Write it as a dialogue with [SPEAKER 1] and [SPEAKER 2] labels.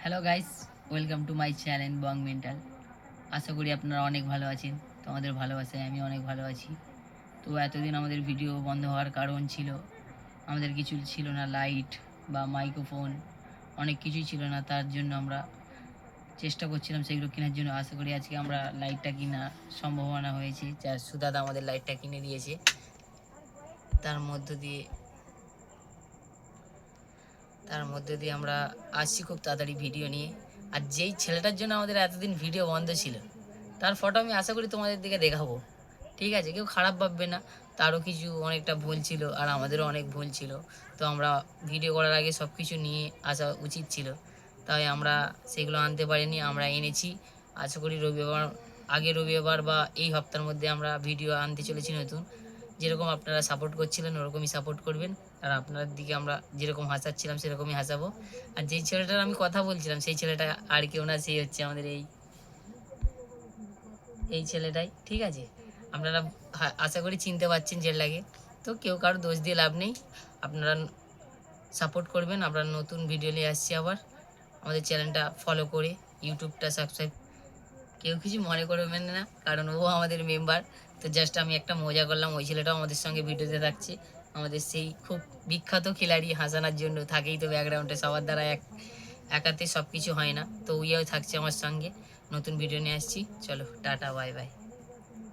[SPEAKER 1] Hello guys, welcome to my channel Bong Mental. আশা করি আপনারা অনেক ভালো আছেন। তোমাদের ভালোবাসায় আমি অনেক ভালো আছি। তো এতদিন আমাদের ভিডিও বন্ধ হওয়ার কারণ ছিল আমাদের কিছু ছিল না, লাইট বা মাইক্রোফোন, অনেক কিছুই ছিল না। তার জন্য আমরা চেষ্টা করছিলাম সেগুলো কেনার জন্য। আশা করি আজকে আমরা লাইটটা কেনা সম্ভাবনা হয়েছে, যা সুদাদা আমাদের লাইটটা কিনে দিয়েছে। তার মধ্য দিয়ে তার মধ্যে দিয়ে আমরা আসছি খুব তাড়াতাড়ি ভিডিও নিয়ে। আর যেই ছেলেটার জন্য আমাদের এতদিন ভিডিও বন্ধ ছিল, তার ফটো আমি আশা করি তোমাদের দিকে দেখাবো। ঠিক আছে, কেউ খারাপ ভাববে না। তারও কিছু অনেকটা ভুল ছিল আর আমাদেরও অনেক ভুল ছিল। তো আমরা ভিডিও করার আগে সব কিছু নিয়ে আসা উচিত ছিল, তাই আমরা সেগুলো আনতে পারিনি। আমরা এনেছি, আশা করি রবিবার, রবিবার বা এই হপ্তার মধ্যে আমরা ভিডিও আনতে চলেছি নতুন। যেরকম আপনারা সাপোর্ট করছিলেন ওরকমই সাপোর্ট করবেন, আর আপনার দিকে আমরা যেরকম হাসাচ্ছিলাম সেরকমই হাসাবো। আর যেই ছেলেটার আমি কথা বলছিলাম সেই ছেলেটা আর কেউ না, সেই হচ্ছে আমাদের এই এই ছেলেটাই। ঠিক আছে, আপনারা আশা করি চিনতে পারছেন ছেলেটাকে। তো কেউ কারো দোষ দিয়ে লাভ নেই, আপনারা সাপোর্ট করবেন। আমরা নতুন ভিডিও নিয়ে আসছি আবার। আমাদের চ্যানেলটা ফলো করে ইউটিউবটা সাবস্ক্রাইব। কেউ কিছু মনে করবেন না, কারণ ও আমাদের মেম্বার। তো জাস্ট আমি একটা মজা করলাম, ওই ছেলেটাও আমাদের সঙ্গে ভিডিওতে থাকছে। আমাদের সেই খুব বিখ্যাত খিলাড়ি, হাসানোর জন্য থাকেই তো ব্যাকগ্রাউন্ডে, সবার দ্বারা একাতে সব কিছু হয় না। তো ওইও থাকছে আমার সঙ্গে। নতুন ভিডিও নিয়ে আসছি, চলো টাটা বাই বাই।